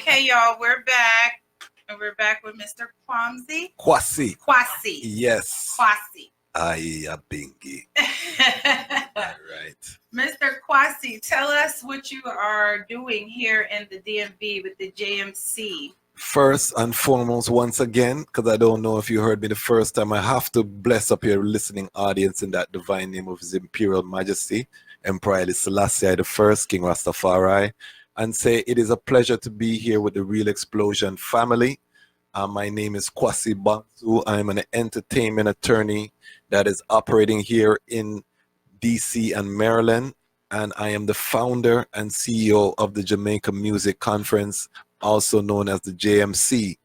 Okay, y'all, we're back. And we're back with Mr. KWASI. KWASI. KWASI. Yes. KWASI. Aye, a bingy. All right. Mr. KWASI, tell us what you are doing here in the DMV with the JMC. First and foremost, once again, because I don't know if you heard me the first time, I have to bless up your listening audience in that divine name of His Imperial Majesty, Emperor Haile Selassie the First, King Rastafari, and say it is a pleasure to be here with the Real Explosion family. My name is KWASI BONSU. I'm an entertainment attorney that is operating here in DC and Maryland, and I am the founder and CEO of the Jamaica Music Conference, also known as the JMC.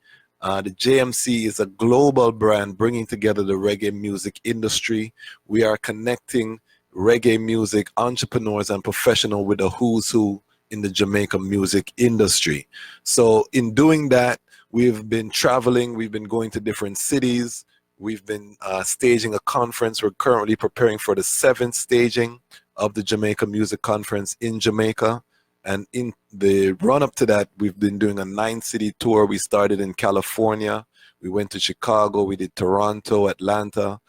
The JMC is a global brand bringing together the reggae music industry. We are connecting reggae music entrepreneurs and professionals with the who's who in the Jamaica music industry. So in doing that, we've been traveling, we've been going to different cities, we've been staging a conference. We're currently preparing for the 7th staging of the Jamaica Music Conference in Jamaica. And in the run-up to that, we've been doing a 9-city tour. We started in California, we went to Chicago, we did Toronto, Atlanta,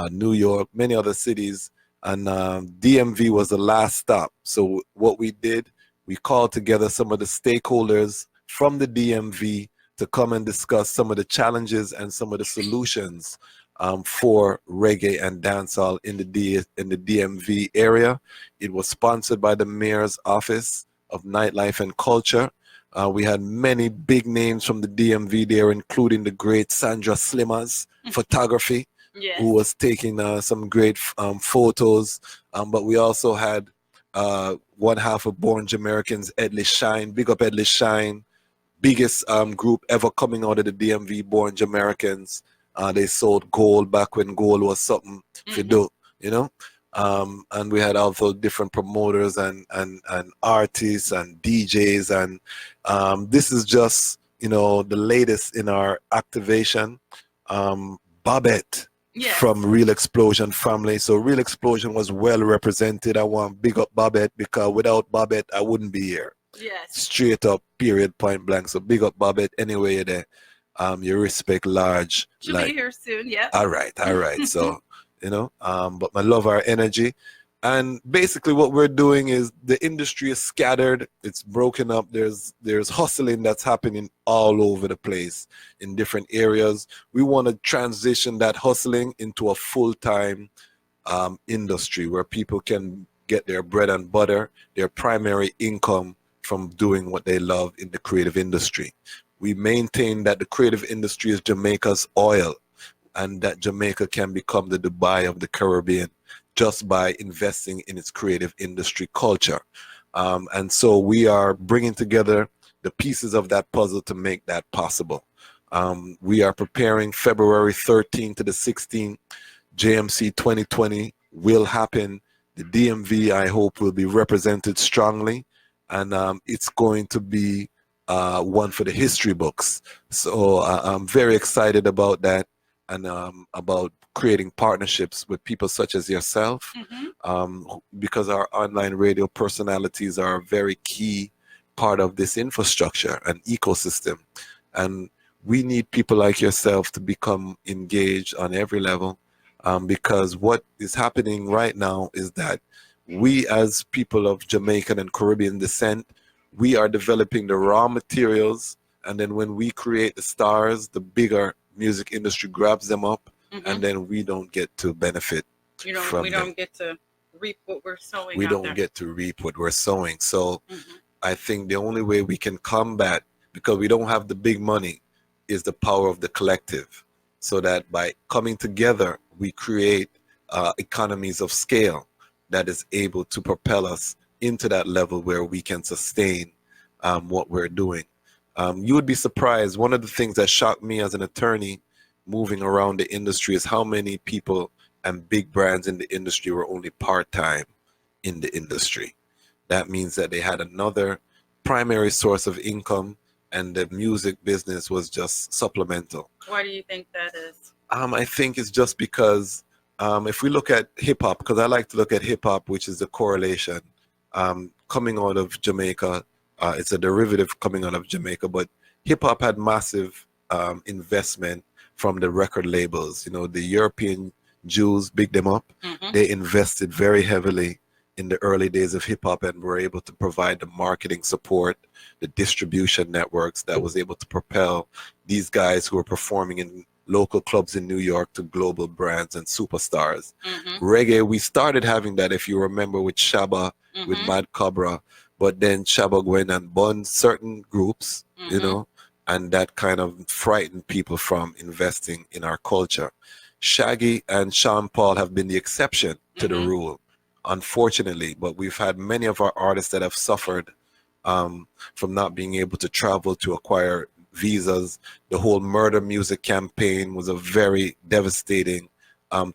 New York, many other cities, and DMV was the last stop. So what we did, we called together some of the stakeholders from the DMV to come and discuss some of the challenges and some of the solutions for reggae and dancehall in the DMV area. It was sponsored by the Mayor's Office of Nightlife and Culture. We had many big names from the DMV there, including the great Sandra Slimmers photography, Yes. who was taking some great photos. But we also had one half of Born Jamaicans, Edley Shine. Big up Edley Shine. Biggest group ever coming out of the DMV, Born Jamaicans. They sold gold back when gold was something to do, you know. And we had also different promoters and artists and DJs, and this is just, you know, the latest in our activation. Babette Yes. from Real Explosion family. So Real Explosion was well represented. I want big up Babette, because without Babette I wouldn't be here. Yes. Straight up, period, point blank. So big up Babette anyway you're there. Your respect large. She'll be here soon, yeah. All right. So, you know, but I love our energy. And basically what we're doing is the industry is scattered, it's broken up, there's hustling that's happening all over the place in different areas. We want to transition that hustling into a full-time industry where people can get their bread and butter, their primary income from doing what they love in the creative industry. We maintain that the creative industry is Jamaica's oil, and that Jamaica can become the Dubai of the Caribbean just by investing in its creative industry culture. And so we are bringing together the pieces of that puzzle to make that possible. We are preparing February 13th to the 16th. JMC 2020 will happen. The DMV, I hope, will be represented strongly, and it's going to be one for the history books. So I'm very excited about that, and about creating partnerships with people such as yourself, because our online radio personalities are a very key part of this infrastructure and ecosystem. And we need people like yourself to become engaged on every level, because what is happening right now is that we, as people of Jamaican and Caribbean descent, we are developing the raw materials, and then when we create the stars, the bigger music industry grabs them up, and then we don't get to benefit from we them. don't get to reap what we're sowing. We out don't there. get to reap what we're sowing. So I think the only way we can combat, because we don't have the big money, is the power of the collective. So that by coming together, we create economies of scale that is able to propel us into that level where we can sustain what we're doing. You would be surprised. One of the things that shocked me as an attorney moving around the industry is how many people and big brands in the industry were only part-time in the industry. That means that they had another primary source of income, and the music business was just supplemental. Why do you think that is? I think it's just because if we look at hip-hop, because I like to look at hip-hop, which is the correlation, coming out of Jamaica, It's a derivative coming out of Jamaica, but hip hop had massive investment from the record labels. You know, the European Jews, big them up. Mhm. They invested very heavily in the early days of hip hop and were able to provide the marketing support, the distribution networks that was able to propel these guys who were performing in local clubs in New York to global brands and superstars. Mhm. Reggae, we started having that, if you remember, with Shabba, with Mhm. Mad Cobra, but then Shabba went and banned certain groups, you Mhm. know, and that kind of frightened people from investing in our culture. Shaggy and Sean Paul have been the exception to the Mhm. rule, unfortunately, but we've had many of our artists that have suffered from not being able to travel to acquire visas. The whole murder music campaign was a very devastating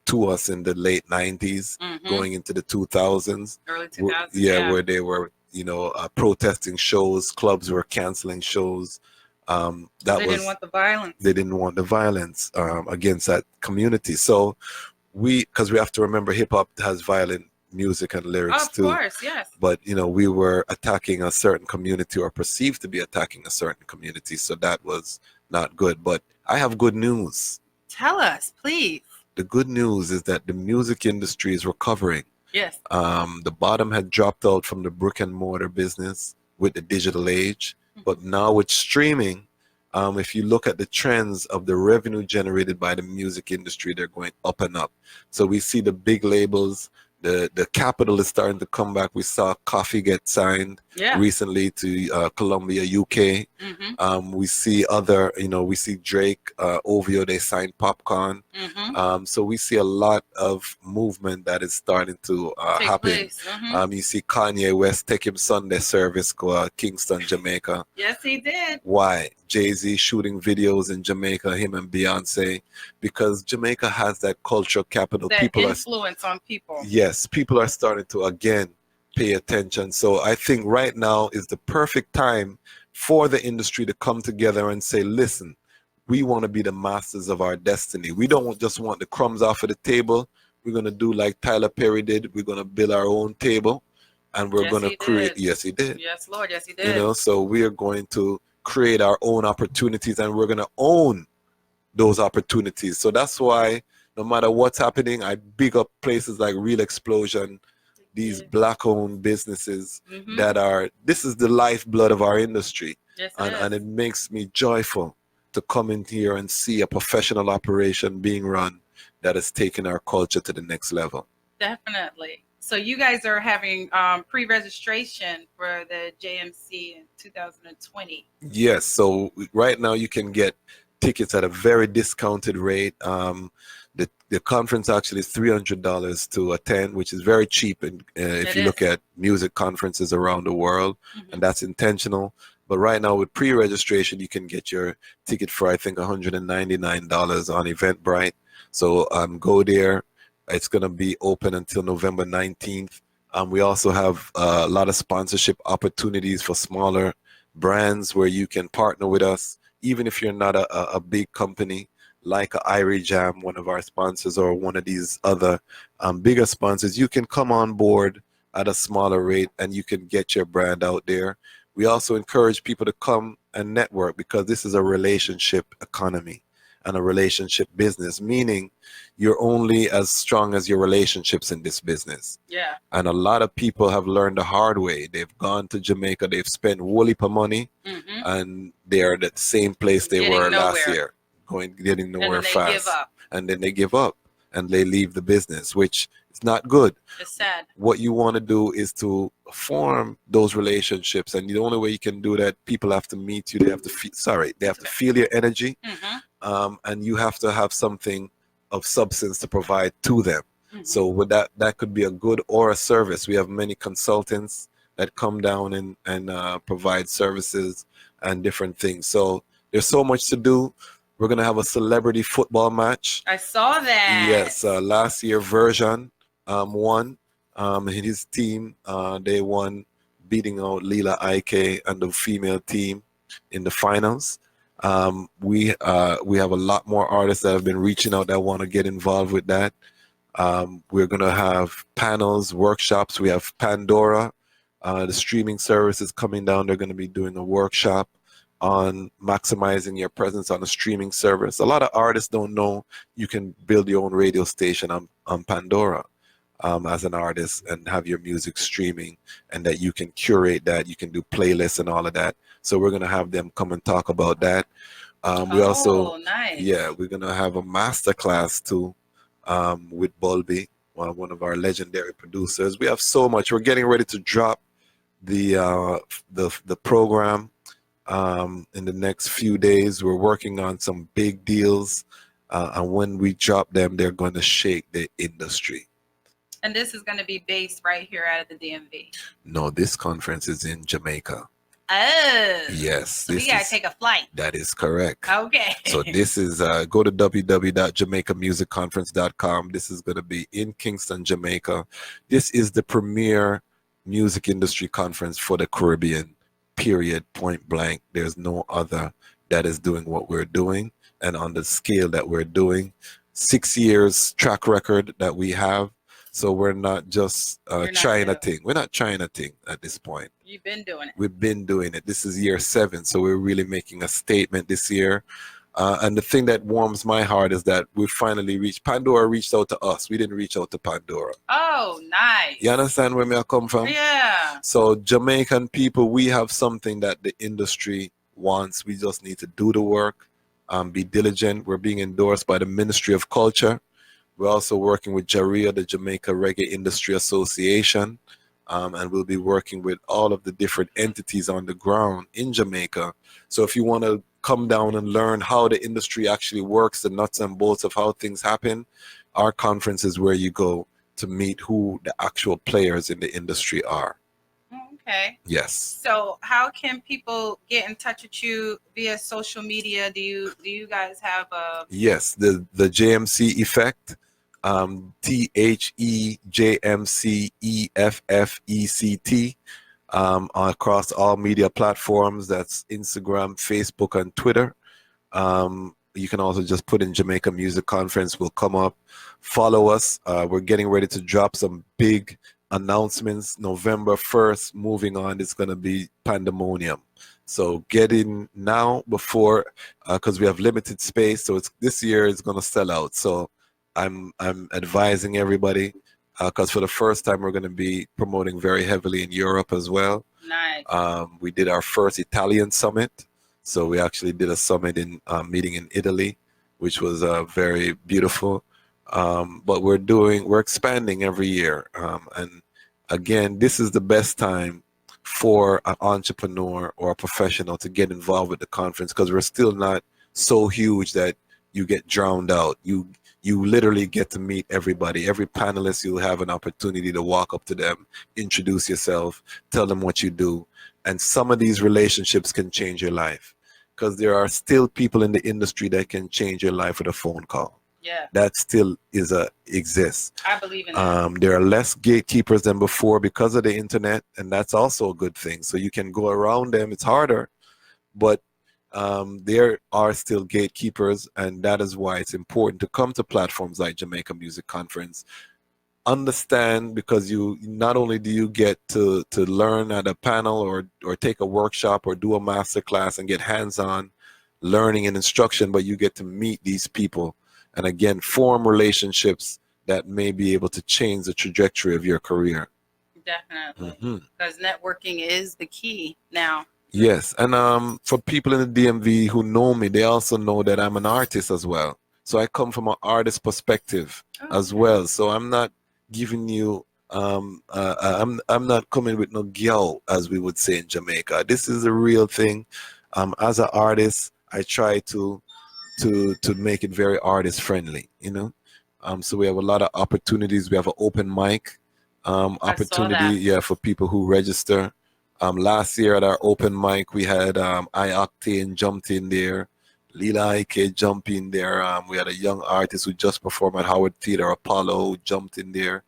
to us in the late 90s, Mhm. going into the 2000s. Early 2000s. Yeah, Yeah. where they were, you know, protesting shows, clubs were canceling shows. That They was, didn't want the violence. they didn't want the violence against that community. So because we have to remember hip hop has violent music and lyrics Of too. course, yes. But you know, we were attacking a certain community or perceived to be attacking a certain community, so that was not good. But I have good news. Tell us, please. The good news is that the music industry is recovering. Yes. The bottom had dropped out from the brick and mortar business with the digital age, but now with streaming, if you look at the trends of the revenue generated by the music industry, they're going up and up. So we see the big labels, the capital is starting to come back. We saw Coffee get signed Yeah. recently to Columbia, UK. Mhm. We see other, you know, we see Drake, OVO, they signed Popcorn. Mhm. So we see a lot of movement that is starting to Take happen. place. Mhm. You see Kanye West take him Sunday service go Kingston, Jamaica. Yes, he did. Why? Jay-Z shooting videos in Jamaica, him and Beyonce, because Jamaica has that cultural capital. That People are, influence on people. yes, people are starting to again pay attention. So I think right now is the perfect time for the industry to come together and say, listen, we want to be the masters of our destiny. We don't just want the crumbs off of the table. We're going to do like Tyler Perry did. We're going to build our own table and we're Yes, going to he create. did. Yes, he did. Yes, Lord. Yes, he You did. know, so we are going to create our own opportunities and we're going to own those opportunities. So that's why no matter what's happening, I big up places like Real Explosion, these Yeah. black owned businesses Mhm. that are, this is the lifeblood of our industry. Yes, it And is. it makes me joyful to come in here and see a professional operation being run that is taking our culture to the next level. Definitely. So you guys are having pre-registration for the JMC in 2020. Yes, so right now you can get tickets at a very discounted rate. The conference actually is $300 to attend, which is very cheap. And if It you look is. at music conferences around the world, and Mhm. that's intentional. But right now with pre-registration, you can get your ticket for I think $199 on Eventbrite. So go there. It's gonna be open until November 19th. We also have a lot of sponsorship opportunities for smaller brands where you can partner with us, even if you're not a big company like Irie Jam, one of our sponsors, or one of these other bigger sponsors. You can come on board at a smaller rate and you can get your brand out there. We also encourage people to come and network because this is a relationship economy and a relationship business, meaning you're only as strong as your relationships in this business. Yeah. And a lot of people have learned the hard way. They've gone to Jamaica, they've spent wool heap of money, Mhm. and they are at the same place they Getting were last nowhere. year, getting And nowhere then they give fast. up. And then they give up and they leave the business, which is not good. It's sad. What you want to do is to form those relationships, and the only way you can do that, people have to meet you. They have to they have to feel your energy, Mhm. and you have to have something of substance to provide to them. Mhm. So with that could be a good or a service. We have many consultants that come down and provide services and different things. So there's so much to do. We're gonna have a celebrity football match. I saw that. Yes, last year version won. His team they won, beating out Lila Ike and the female team in the finals. We have a lot more artists that have been reaching out that want to get involved with that. We're gonna have panels, workshops. We have Pandora. The streaming service is coming down. They're going to be doing a workshop on maximizing your presence on a streaming service. A lot of artists don't know you can build your own radio station on Pandora as an artist and have your music streaming, and that you can curate that. You can do playlists and all of that. So we're going to have them come and talk about that. We also, Oh, nice. yeah, we're going to have a master class too with Bulby, one of our legendary producers. We have so much. We're getting ready to drop the program in the next few days. We're working on some big deals, and when we drop them, they're going to shake the industry. And this is going to be based right here out of the DMV. No, this conference is in Jamaica. Oh. Yes, So we got to take a flight. That is correct. Okay. So this is go to www.jamaicamusicconference.com. This is going to be in Kingston, Jamaica. This is the premier music industry conference for the Caribbean. Period. Point blank. There's no other that is doing what we're doing and on the scale that we're doing. 6 years track record that we have. So we're not just trying a thing. We're not trying a thing at this point. You've been doing it. We've been doing it. This is year 7. So we're really making a statement this year. And the thing that warms my heart is that we finally Pandora reached out to us. We didn't reach out to Pandora. Oh, nice. You understand where I come from? Yeah. So Jamaican people, we have something that the industry wants. We just need to do the work, be diligent. We're being endorsed by the Ministry of Culture. We're also working with JARIA, the Jamaica Reggae Industry Association, and we'll be working with all of the different entities on the ground in Jamaica. So if you want to come down and learn how the industry actually works, the nuts and bolts of how things happen, our conference is where you go to meet who the actual players in the industry are. Okay. Yes. So how can people get in touch with you via social media? Do you guys have a... Yes, the JMC Effect. THEJMCEFFECT across all media platforms. That's Instagram, Facebook, and Twitter. You can also just put in Jamaica Music Conference, will come up. Follow us. We're getting ready to drop some big announcements. November 1st, moving on, it's going to be pandemonium. So get in now before, because we have limited space. So this year it's going to sell out. So I'm advising everybody, because for the first time we're going to be promoting very heavily in Europe as well. Nice. We did our first Italian summit, so we actually did a summit in meeting in Italy, which was very beautiful. But we're expanding every year, and again, this is the best time for an entrepreneur or a professional to get involved with the conference, because we're still not so huge that you get drowned out. You literally get to meet everybody. Every panelist, you'll have an opportunity to walk up to them, introduce yourself, tell them what you do. And some of these relationships can change your life, because there are still people in the industry that can change your life with a phone call. Yeah. That still exists. I believe in that. There are less gatekeepers than before because of the internet, and that's also a good thing. So you can go around them. It's harder, but there are still gatekeepers, and that is why it's important to come to platforms like Jamaica Music Conference. Understand, because you not only do you get to learn at a panel or take a workshop or do a master class and get hands-on learning and instruction, but you get to meet these people and again form relationships that may be able to change the trajectory of your career. Definitely, because networking is the key now. Yes, and for people in the DMV who know me, they also know that I'm an artist as well. So I come from an artist perspective as well. So I'm not giving you, I'm not coming with no gyo, as we would say in Jamaica. This is a real thing. As an artist, I try to make it very artist friendly, you know. So we have a lot of opportunities. We have an open mic opportunity, yeah, for people who register. Last year at our open mic, we had iOctane jumped in there, Lila Ike jumped in there. We had a young artist who just performed at Howard Theater, Apollo, who jumped in there.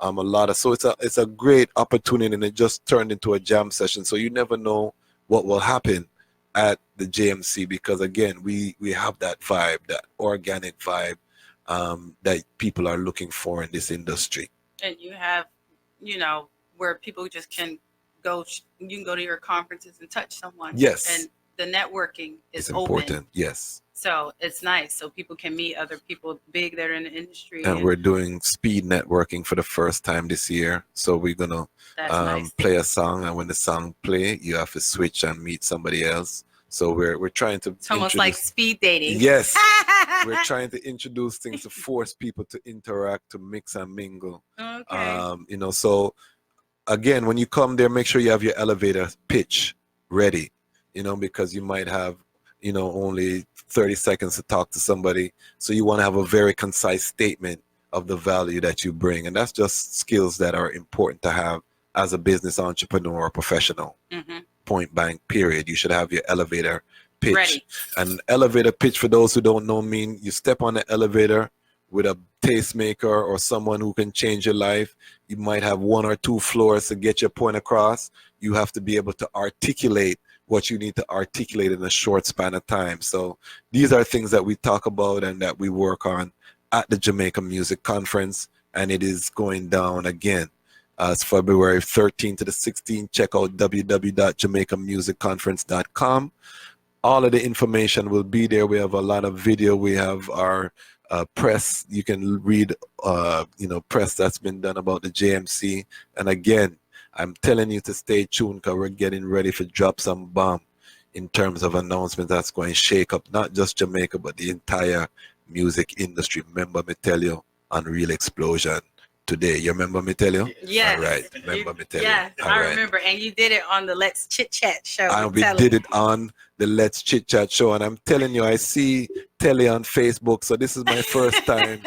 So it's a great opportunity, and it just turned into a jam session. So you never know what will happen at the JMC, because again, we have that vibe, that organic vibe that people are looking for in this industry. And you have, where people just can you can go to your conferences and touch someone. Yes. And the networking is It's open. important. Yes. So it's nice. So people can meet other people big that are in the industry. And we're doing speed networking for the first time this year. So we're gonna nice. play a song, and when the song play, you have to switch and meet somebody else. So we're trying to. It's almost like speed dating. Yes. We're trying to introduce things to force people to interact, to mix and mingle. Okay. You know, so again, when you come there, make sure you have your elevator pitch ready, you know, because you might have, you know, only 30 seconds to talk to somebody. So you want to have a very concise statement of the value that you bring. And that's just skills that are important to have as a business entrepreneur or professional. Mm-hmm. Point blank, period. You should have your elevator pitch. Ready. An elevator pitch, for those who don't know, mean you step on the elevator with a tastemaker or someone who can change your life. You might have 1 or 2 floors to get your point across. You have to be able to articulate what you need to articulate in a short span of time. So these are things that we talk about and that we work on at the Jamaica Music Conference, and it is going down again. It's February 13th to the 16th. Check out www.jamaicamusicconference.com. All of the information will be there. We have a lot of video. We have our press. You can read, press that's been done about the JMC. And again, I'm telling you to stay tuned because we're getting ready to drop some bomb in terms of announcements that's going to shake up not just Jamaica, but the entire music industry. Remember me tell you, Unreal Explosion today. You remember me tell you? Yes. All right. Remember me tell yes, you. Yes, I remember. And you did it on the Let's Chit Chat show. And we did it on the Let's Chit Chat show. And I'm telling you, I see Telly on Facebook. So this is my first time.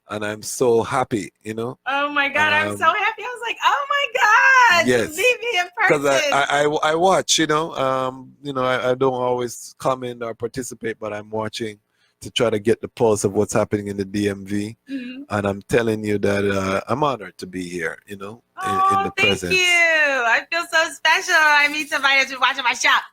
And I'm so happy, you know. Oh my God, I'm so happy. I was like, oh my God, yes, meet me in person. Because I watch, you know, I don't always comment or participate, but I'm watching to try to get the pulse of what's happening in the DMV. Mm-hmm. And I'm telling you that I'm honored to be here, you know, in the presence. Thank you. I feel so special. I meet somebody who's watching my shop.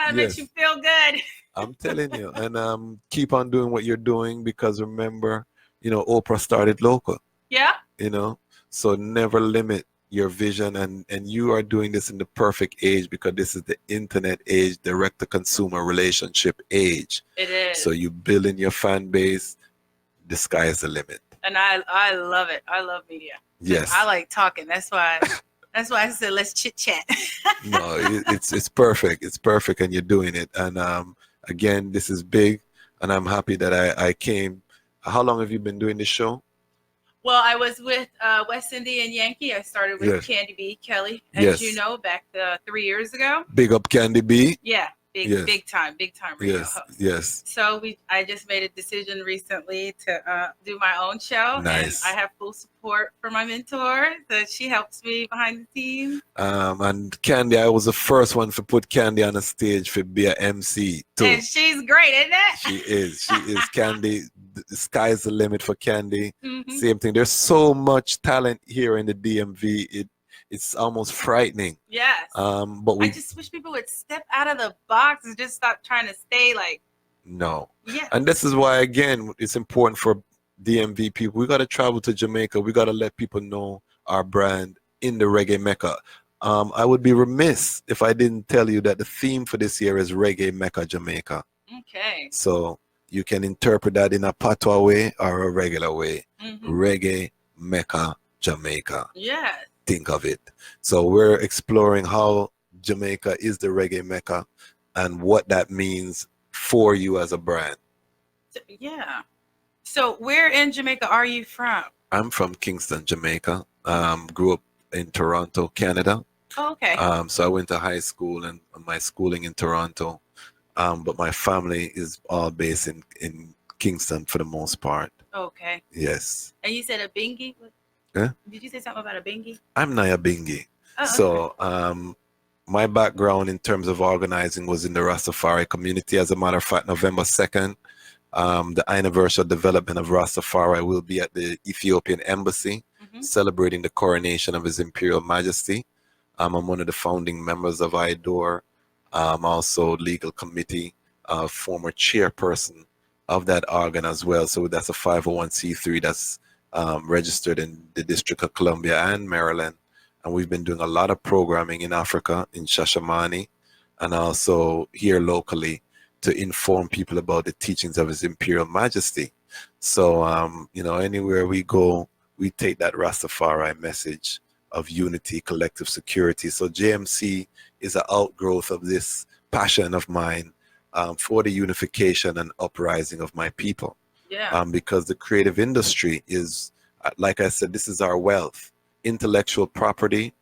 It makes you feel good. I'm telling you. And keep on doing what you're doing, because remember, you know, Oprah started local. Yeah. You know, so never limit your vision, and you are doing this in the perfect age, because this is the internet age, direct to consumer relationship age. It is. So you building your fan base, the sky is the limit. And I love it. I love media. Yes. I like talking. That's why I said let's chit chat. No, it's perfect. It's perfect, and you're doing it. And again, this is big, and I'm happy that I came. How long have you been doing this show? Well, I was with West Indian Yankee. I started with Candy B. Kelly, as you know, back 3 years ago. Big up Candy B. Yeah, big time radio host. Yes. So I just made a decision recently to do my own show. Nice. And I have full support from my mentor, so she helps me behind the scenes. And Candy, I was the first one to put Candy on the stage for be a MC too. And she's great, isn't it? She is Candy. The sky's the limit for Candy. Mm-hmm. Same thing. There's so much talent here in the DMV. It's almost frightening. Yes. But I just wish people would step out of the box and just stop trying to stay like. No. Yeah. And this is why, again, it's important for DMV people. We got to travel to Jamaica. We got to let people know our brand in the reggae mecca. I would be remiss if I didn't tell you that the theme for this year is Reggae Mecca Jamaica. Okay. So you can interpret that in a patois way or a regular way. Mm-hmm. Reggae Mecca Jamaica. Yeah. Think of it. So we're exploring how Jamaica is the reggae mecca and what that means for you as a brand. Yeah. So where in Jamaica are you from? I'm from Kingston, Jamaica. Grew up in Toronto, Canada. Oh, okay. So I went to high school and my schooling in Toronto. But my family is all based in Kingston for the most part. Okay. Yes. And you said a bingy? Yeah? Did you say something about a bingy? I'm Naya Bingi. Oh, so my background in terms of organizing was in the Rastafari community. As a matter of fact, November 2nd, the anniversary development of Rastafari will be at the Ethiopian Embassy, celebrating the coronation of His Imperial Majesty. I'm one of the founding members of IDOR. Also legal committee, former chairperson of that organ as well. So that's a 501c3 that's registered in the District of Columbia and Maryland. and we've been doing a lot of programming in Africa, in Shashamani, and also here locally to inform people about the teachings of His Imperial Majesty. So, anywhere we go, we take that Rastafari message of unity, collective security. So JMC is an outgrowth of this passion of mine for the unification and uprising of my people. Yeah. Because the creative industry is, like I said, this is our wealth. Intellectual property,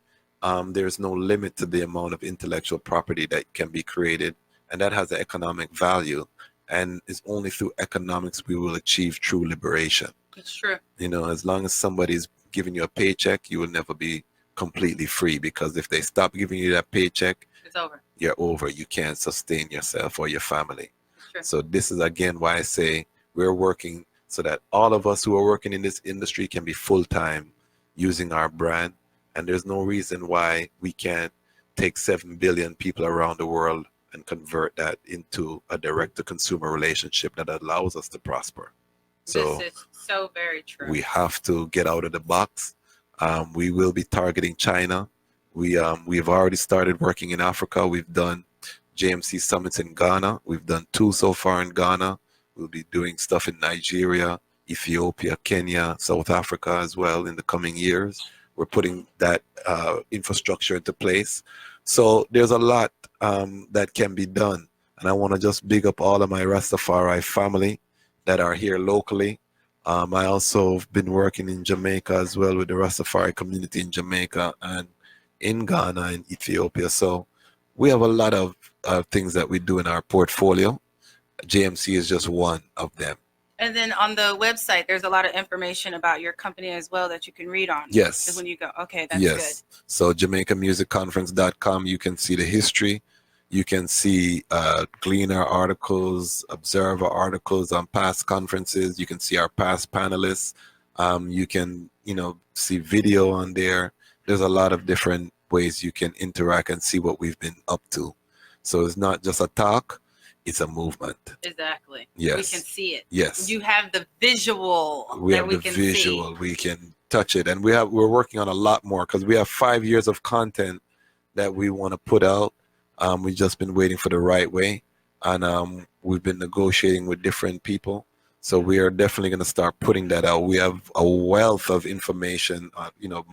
there's no limit to the amount of intellectual property that can be created, and that has an economic value. And it's only through economics we will achieve true liberation. It's true. As long as somebody's giving you a paycheck, you will never be completely free, because if they stop giving you that paycheck, it's over. You're over. You can't sustain yourself or your family. Sure. So this is again why I say we're working so that all of us who are working in this industry can be full-time using our brand. And there's no reason why we can't take 7 billion people around the world and convert that into a direct-to-consumer relationship that allows us to prosper. So this is so very true. We have to get out of the box. We will be targeting China. We've already started working in Africa. We've done JMC summits in Ghana. We've done 2 so far in Ghana. We'll be doing stuff in Nigeria, Ethiopia, Kenya, South Africa as well in the coming years. We're putting that infrastructure into place. So there's a lot that can be done. And I want to just big up all of my Rastafari family that are here locally. I also have been working in Jamaica as well with the Rastafari community in Jamaica and in Ghana and Ethiopia. So we have a lot of things that we do in our portfolio. JMC is just one of them. And then on the website, there's a lot of information about your company as well that you can read on. Yes. When you go, okay, that's yes. good. So JamaicaMusicConference.com, you can see the history. You can see Gleaner articles, Observer articles on past conferences. You can see our past panelists. You can, see video on there. There's a lot of different ways you can interact and see what we've been up to. So it's not just a talk, it's a movement. Exactly. Yes. We can see it. Yes. You have the visual. We have the visual. We can touch it. And we're working on a lot more because we have 5 years of content that we want to put out. We've just been waiting for the right way. And we've been negotiating with different people. So we are definitely going to start putting that out. We have a wealth of information on,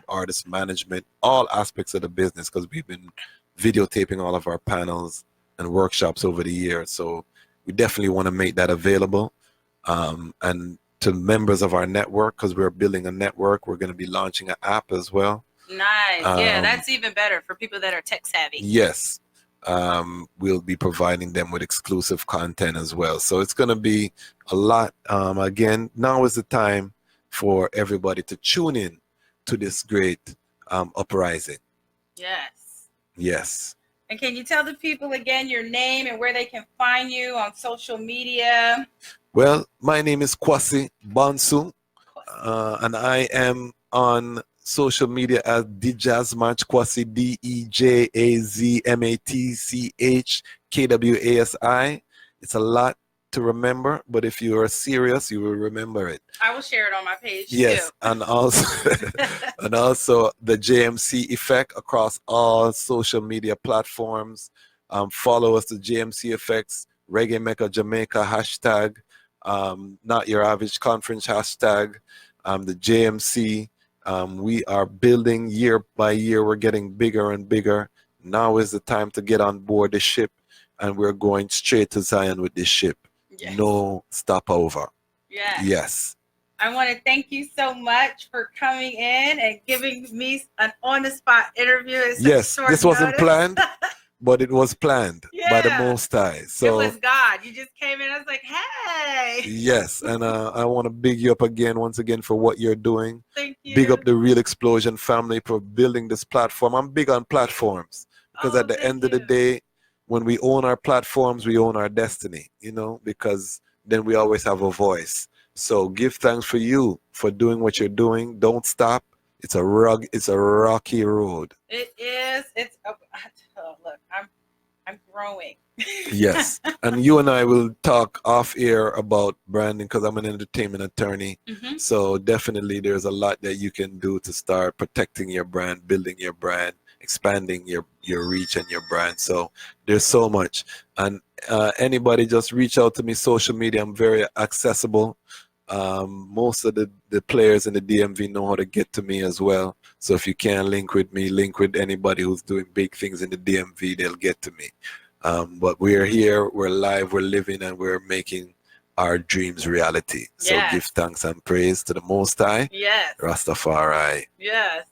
artist management, all aspects of the business, because we've been videotaping all of our panels and workshops over the years. So we definitely want to make that available. And to members of our network, because we're building a network, we're going to be launching an app as well. Nice. Yeah, that's even better for people that are tech savvy. Yes. We'll be providing them with exclusive content as well. So it's going to be a lot. Again, now is the time for everybody to tune in to this great uprising. Yes. Yes. And can you tell the people again your name and where they can find you on social media? Well, my name is KWASI BONSU, and I am on social media as Dejazmatch KWASI, DEJAZMATCH It's a lot to remember, but if you are serious, you will remember it. I will share it on my page. Yes, too. and also the JMC Effect across all social media platforms. Follow us, the JMC Effects, Reggae Mecca Jamaica hashtag, Not Your Average Conference hashtag, the JMC. We are building year by year. We're getting bigger and bigger. Now is the time to get on board the ship, and we're going straight to Zion with this ship. Yes. No stopover. Yes. Yes. I want to thank you so much for coming in and giving me an on-the-spot interview. Yes, this wasn't planned, but it was planned by the Most High. So it was God. You just came in. I was like, hey. Yes, and I want to big you up once again for what you're doing. Thank you. Big up the Real Explosion family for building this platform. I'm big on platforms because at the end of the day, when we own our platforms, we own our destiny, because then we always have a voice. So give thanks for you for doing what you're doing. Don't stop. It's a rocky road. It is. Look, I'm growing. Yes. And you and I will talk off air about branding because I'm an entertainment attorney. Hmm. So definitely there's a lot that you can do to start protecting your brand, building your brand, expanding your reach and your brand. So there's so much. And anybody just reach out to me social media. I'm very accessible. Most of the players in the DMV know how to get to me as well. So if you can link with me, link with anybody who's doing big things in the DMV, they'll get to me. But we're here, we're live, we're living, and we're making our dreams reality. So give Yes. thanks and praise to the Most High, Yes. Rastafari. Yes.